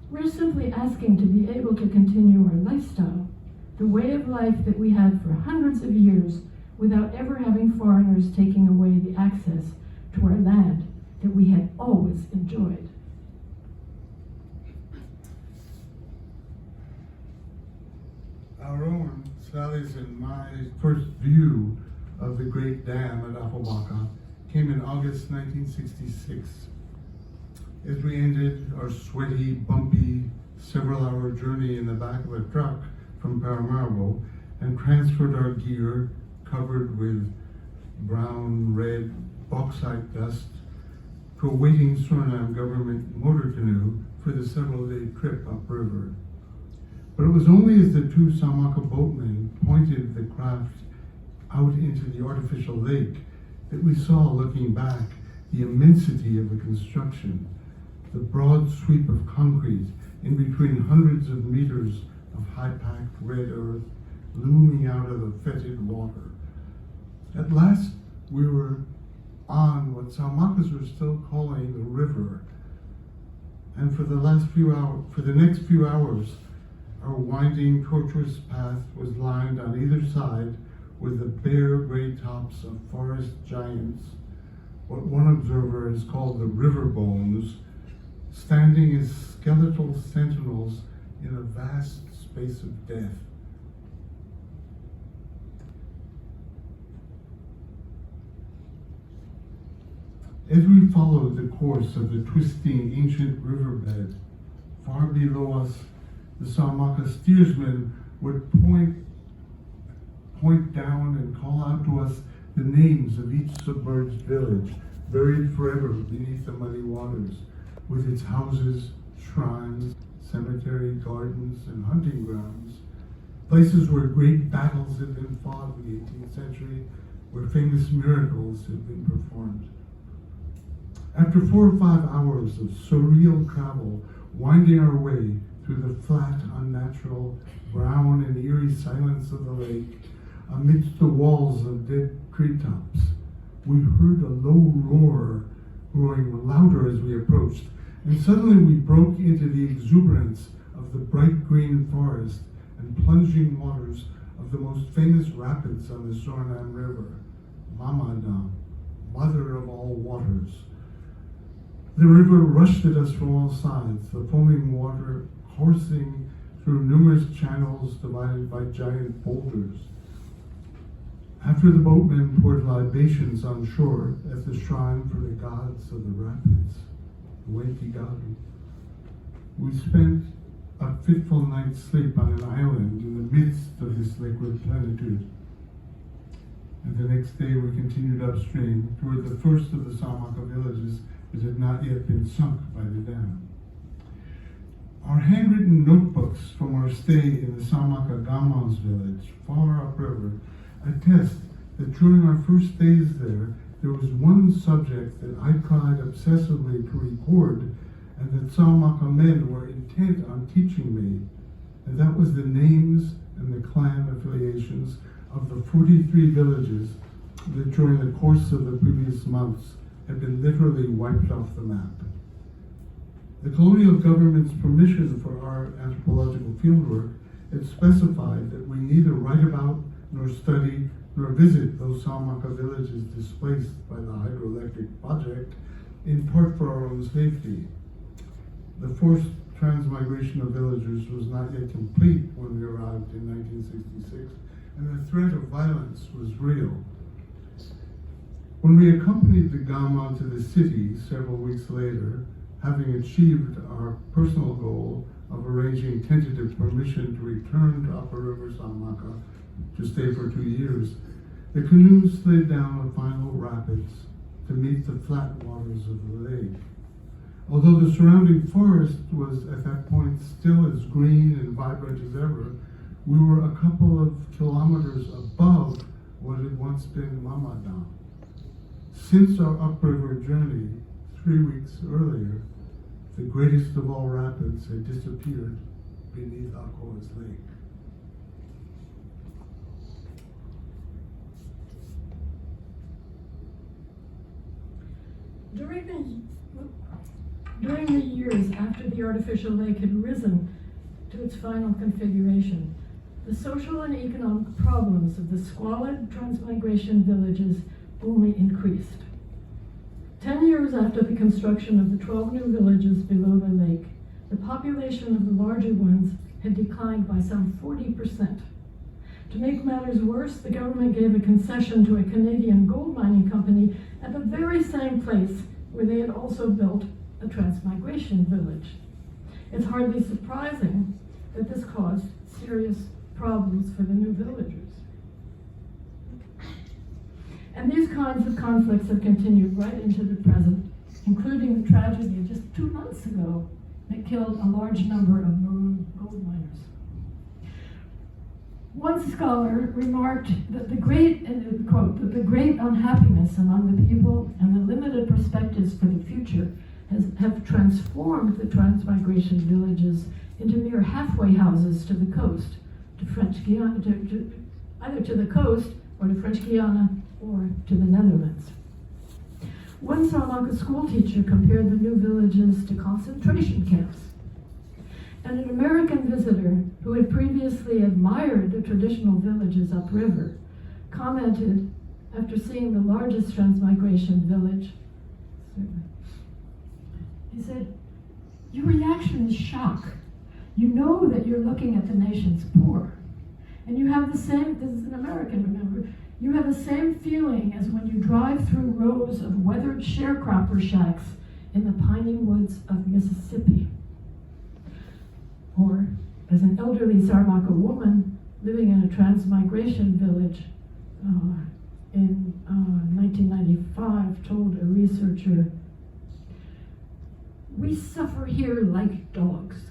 We're simply asking to be able to continue our lifestyle, the way of life that we had for hundreds of years, without ever having foreigners taking away the access to our land that we had always enjoyed. Our own, Sally's and my first view of the Great Dam at Afobaka came in August 1966. As we ended our sweaty, bumpy, several-hour journey in the back of a truck from Paramaribo and transferred our gear covered with brown, red bauxite dust to a waiting Suriname government motor canoe for the several-day trip upriver. But it was only as the two Samaka boatmen pointed the craft out into the artificial lake that we saw, looking back, the immensity of the construction, the broad sweep of concrete in between hundreds of meters of high-packed red earth looming out of the fetid water. At last, we were on what Salmakas were still calling the river, and for the next few hours, our winding, tortuous path was lined on either side with the bare gray tops of forest giants, what one observer has called the river bones, standing as skeletal sentinels in a vast space of death. As we followed the course of the twisting ancient riverbed, far below us, the Samaka steersman would point down and call out to us the names of each submerged village, buried forever beneath the muddy waters, with its houses, shrines, cemetery, gardens, and hunting grounds, places where great battles had been fought in the 18th century, where famous miracles had been performed. After 4 or 5 hours of surreal travel, winding our way through the flat, unnatural, brown and eerie silence of the lake, amidst the walls of dead treetops, we heard a low roar growing louder as we approached, and suddenly we broke into the exuberance of the bright green forest and plunging waters of the most famous rapids on the Surinam River, Mamadam, mother of all waters. The river rushed at us from all sides, the foaming water coursing through numerous channels divided by giant boulders. After the boatmen poured libations on shore at the shrine for the gods of the rapids, the Wentigadu, we spent a fitful night's sleep on an island in the midst of this liquid plenitude. And the next day we continued upstream toward the first of the Samaka villages that had not yet been sunk by the dam. Our handwritten notebooks from our stay in the Samaka Gamans village, far upriver, attest that during our first days there was one subject that I tried obsessively to record and that Samaka men were intent on teaching me, and that was the names and the clan affiliations of the 43 villages that during the course of the previous months had been literally wiped off the map. The colonial government's permission for our anthropological fieldwork had specified that we neither write about nor study nor visit those Samaka villages displaced by the hydroelectric project, in part for our own safety. The forced transmigration of villagers was not yet complete when we arrived in 1966, and the threat of violence was real. When we accompanied the Gama to the city several weeks later, having achieved our personal goal of arranging tentative permission to return to Upper River Samaka to stay for 2 years, the canoe slid down the final rapids to meet the flat waters of the lake. Although the surrounding forest was at that point still as green and vibrant as ever, we were a couple of kilometers above what had once been Mamadam. Since our upriver journey 3 weeks earlier, the greatest of all rapids had disappeared beneath Akoa's lake. During the years after the artificial lake had risen to its final configuration, the social and economic problems of the squalid transmigration villages only increased. 10 years after the construction of the 12 new villages below the lake, the population of the larger ones had declined by some 40%. To make matters worse, the government gave a concession to a Canadian gold mining company at the very same place where they had also built a transmigration village. It's hardly surprising that this caused serious problems for the new villagers. And these kinds of conflicts have continued right into the present, including the tragedy of just 2 months ago that killed a large number of maroon gold miners. One scholar remarked that the great, quote, that the great unhappiness among the people and the limited perspectives for the future have transformed the transmigration villages into mere halfway houses to the coast, to French Guiana, either to the coast or to French Guiana or to the Netherlands. One Samaka school teacher compared the new villages to concentration camps. And an American visitor who had previously admired the traditional villages upriver commented after seeing the largest transmigration village. He said, "Your reaction is shock. You know that you're looking at the nation's poor. And you have the same," this is an American, remember, You have the same feeling as when you drive through rows of weathered sharecropper shacks in the piney woods of Mississippi. Or as an elderly Saramaka woman living in a transmigration village in 1995 told a researcher, "We suffer here like dogs."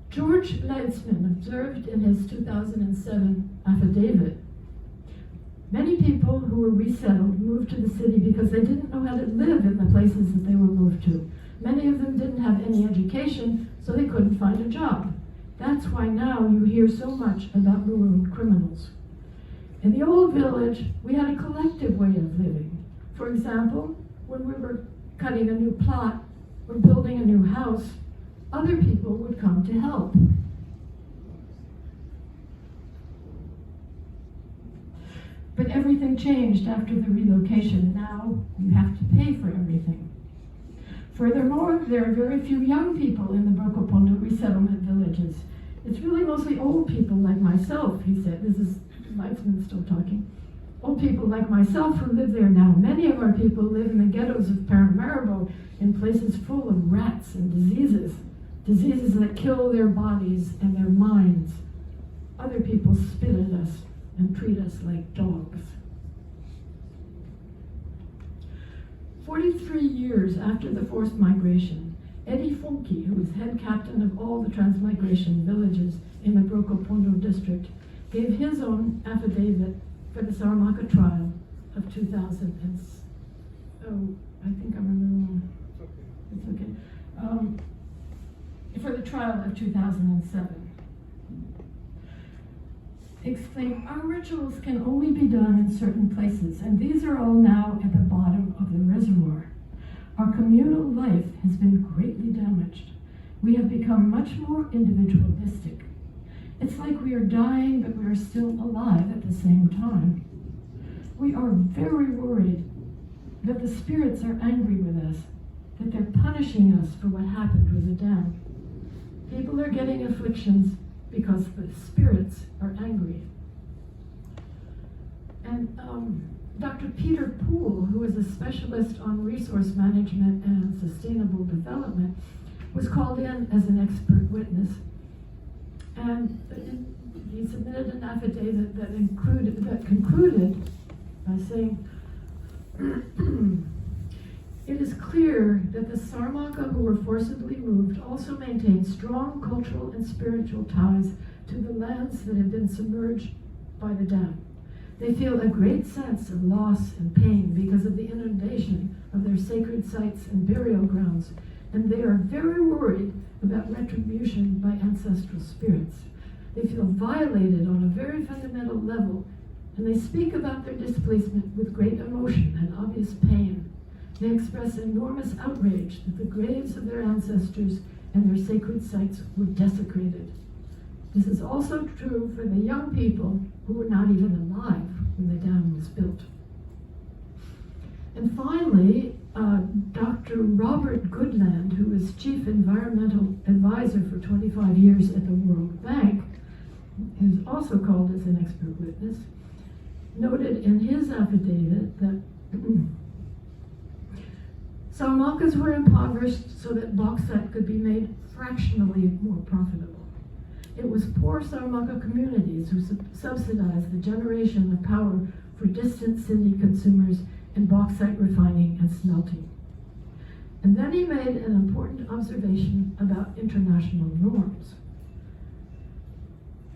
George Leitzman observed in his 2007 affidavit, many people who were resettled moved to the city because they didn't know how to live in the places that they were moved to. Many of them didn't have any education, so they couldn't find a job. That's why now you hear so much about marooned criminals. In the old village, we had a collective way of living. For example, when we were cutting a new plot or building a new house, other people would come to help. But everything changed after the relocation. Now you have to pay for everything. Furthermore, there are very few young people in the Brokopondo resettlement villages. It's really mostly old people like myself, he said. This is Leitzman still talking. Old people like myself who live there now. Many of our people live in the ghettos of Paramaribo in places full of rats and diseases. Diseases that kill their bodies and their minds. Other people spit at us and treat us like dogs. 43 years after the forced migration, Eddie Funke, who was head captain of all the transmigration villages in the Brokopondo district, gave his own affidavit for the Saramaka trial of 2000. I think I remember. It's okay. For the trial of 2007. Exclaimed, "Our rituals can only be done in certain places, and these are all now at the bottom of the reservoir. Our communal life has been greatly damaged. We have become much more individualistic. It's like we are dying, but we are still alive at the same time. We are very worried that the spirits are angry with us, that they're punishing us for what happened with the dam. People are getting afflictions because the spirits are angry." And Dr. Peter Poole, who is a specialist on resource management and sustainable development, was called in as an expert witness. And he submitted an affidavit that concluded by saying, "It is clear that the Saramaka who were forcibly moved also maintain strong cultural and spiritual ties to the lands that have been submerged by the dam. They feel a great sense of loss and pain because of the inundation of their sacred sites and burial grounds, and they are very worried about retribution by ancestral spirits. They feel violated on a very fundamental level, and they speak about their displacement with great emotion and obvious pain. They express enormous outrage that the graves of their ancestors and their sacred sites were desecrated. This is also true for the young people who were not even alive when the dam was built." And finally, Dr. Robert Goodland, who was Chief Environmental Advisor for 25 years at the World Bank, who's also called as an expert witness, noted in his affidavit that Saramakas were impoverished so that bauxite could be made fractionally more profitable. It was poor Saramaka communities who subsidized the generation of power for distant city consumers in bauxite refining and smelting. And then he made an important observation about international norms.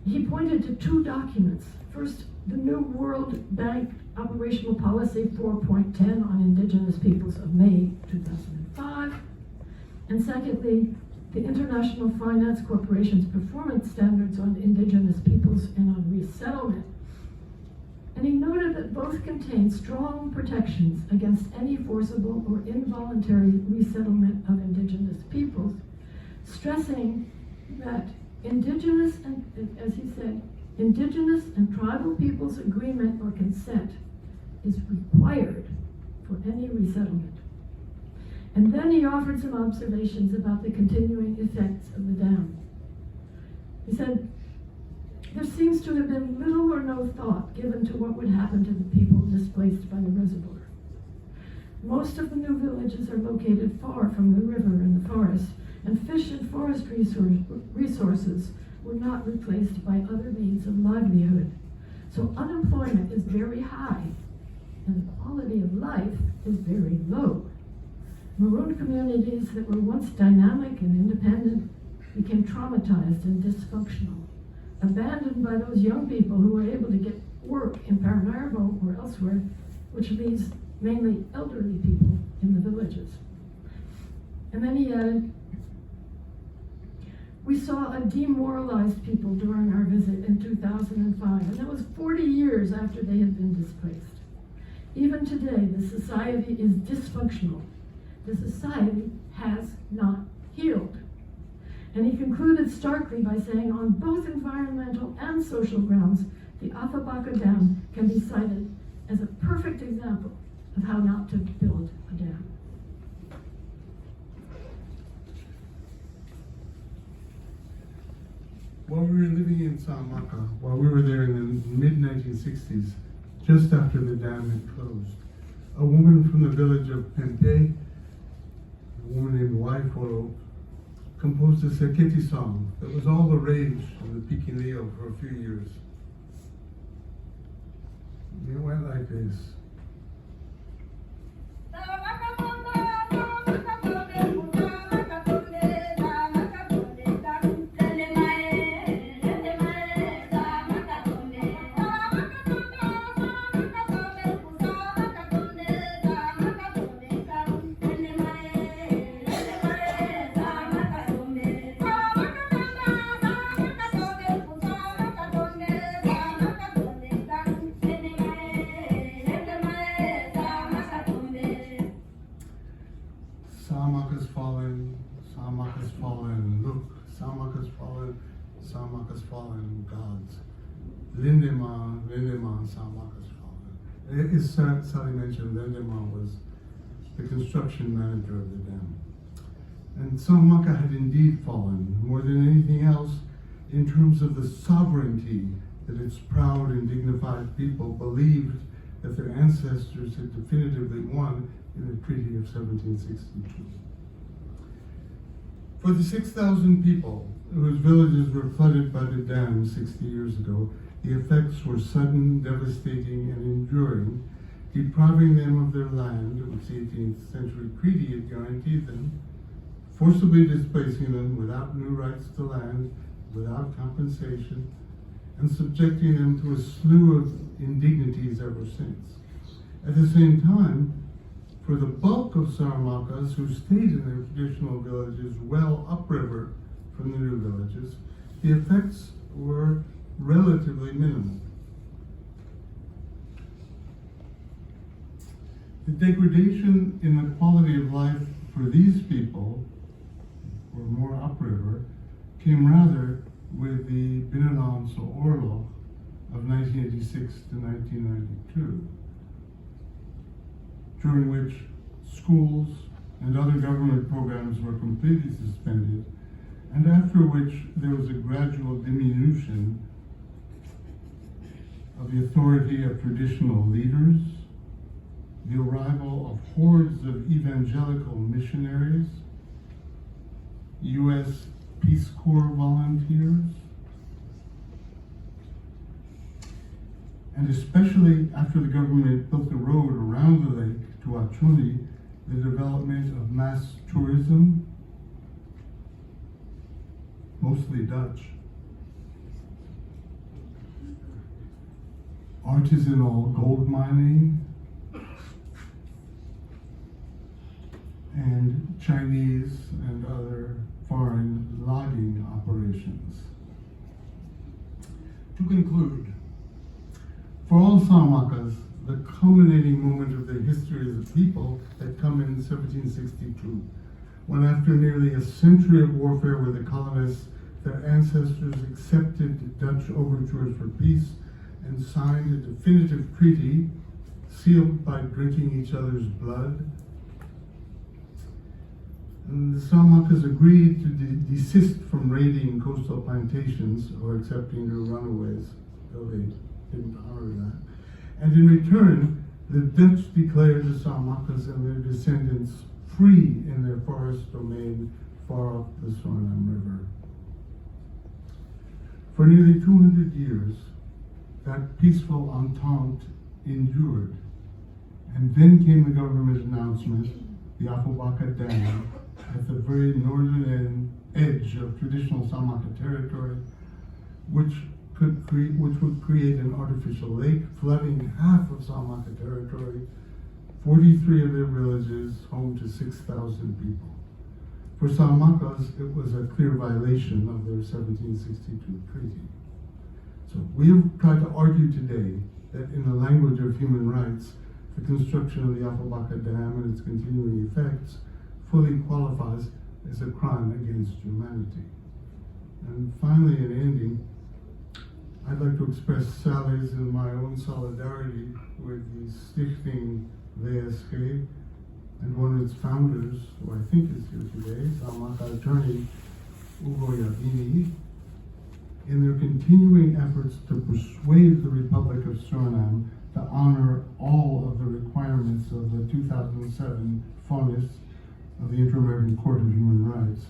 He pointed to two documents. First, the New World Bank Operational Policy 4.10 on Indigenous Peoples of May 2005, and secondly, the International Finance Corporation's Performance Standards on Indigenous Peoples and on Resettlement. And he noted that both contain strong protections against any forcible or involuntary resettlement of Indigenous peoples, stressing that Indigenous and, as he said, Indigenous and tribal peoples' agreement or consent is required for any resettlement. And then he offered some observations about the continuing effects of the dam. He said, "The seems to have been little or no thought given to what would happen to the people displaced by the reservoir. Most of the new villages are located far from the river and the forest, and fish and forest resources were not replaced by other means of livelihood. So unemployment is very high, and the quality of life is very low. Maroon communities that were once dynamic and independent became traumatized and dysfunctional, abandoned by those young people who were able to get work in Paramaribo or elsewhere, which leaves mainly elderly people in the villages. And then he added, we saw a demoralized people during our visit in 2005, and that was 40 years after they had been displaced. Even today, the society is dysfunctional. The society has not healed. And he concluded starkly by saying, on both environmental and social grounds, the Afobaka Dam can be cited as a perfect example of how not to build a dam. While we were living in Submerged, while we were there in the mid-1960s, just after the dam had closed, a woman from the village of Pempe, a woman named Waiforo, composed a Seketi song that was all the rage in the Pikinleo for a few years. It went like this. Samak has fallen, Samak has fallen, look, Samak has fallen, Samak has fallen, gods. Lindema, Samak has fallen. As Sally mentioned, Lindema was the construction manager of the dam. And Samaka had indeed fallen, more than anything else, in terms of the sovereignty that its proud and dignified people believed that their ancestors had definitively won in the Treaty of 1762. For the 6,000 people whose villages were flooded by the dam 60 years ago, the effects were sudden, devastating, and enduring, depriving them of their land, which the 18th century treaty had guaranteed them, forcibly displacing them without new rights to land, without compensation, and subjecting them to a slew of indignities ever since. At the same time, for the bulk of Saramakas who stayed in their traditional villages well upriver from the new villages, the effects were relatively minimal. The degradation in the quality of life for these people, who were more upriver, came rather with the Binalonso Orlog of 1986 to 1992. During which schools and other government programs were completely suspended, and after which there was a gradual diminution of the authority of traditional leaders, the arrival of hordes of evangelical missionaries, U.S. Peace Corps volunteers, and especially after the government built the road around the lake to Achuni, the development of mass tourism, mostly Dutch, artisanal gold mining, and Chinese and other foreign logging operations. To conclude, for all Samakas, the culminating moment of the history of the people had come in 1762, when after nearly a century of warfare with the colonists, their ancestors accepted Dutch overtures for peace and signed a definitive treaty sealed by drinking each other's blood. And the Salmakas agreed to desist from raiding coastal plantations or accepting their runaways, though they didn't honor that. And in return, the Dutch declared the Salmakas and their descendants free in their forest domain far up the Surinam River. For nearly 200 years, that peaceful entente endured. And then came the government announcement, the Afobaka Dam, at the very northern edge of traditional Salmaka territory, which would create an artificial lake, flooding half of Salmaka territory, 43 of their villages, home to 6,000 people. For Salmakas, it was a clear violation of their 1762 treaty. So we have tried to argue today that in the language of human rights, the construction of the Afobaka Dam and its continuing effects fully qualifies as a crime against humanity. And finally, in ending, I'd like to express Sally's and my own solidarity with the Stichting VSG and one of its founders, who I think is here today, Salmaka attorney Ugo Yabini, in their continuing efforts to persuade the Republic of Suriname to honor all of the requirements of the 2007 FONIS of the Inter-American Court of Human Rights,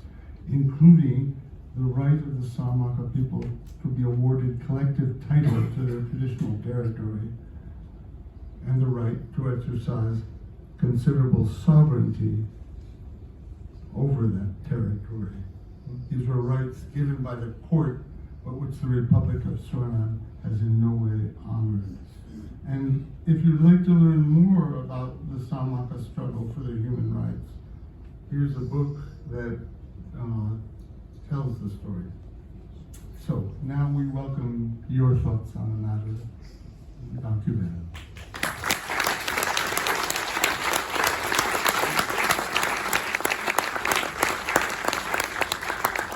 including the right of the Salmaka people to be awarded collective title to their traditional territory and the right to exercise considerable sovereignty over that territory. These were rights given by the court, but which the Republic of Suriname has in no way honored. And if you'd like to learn more about the Salmaka struggle for their human rights, here's a book that tells the story. So now we welcome your thoughts on the matter. Thank you, Ben.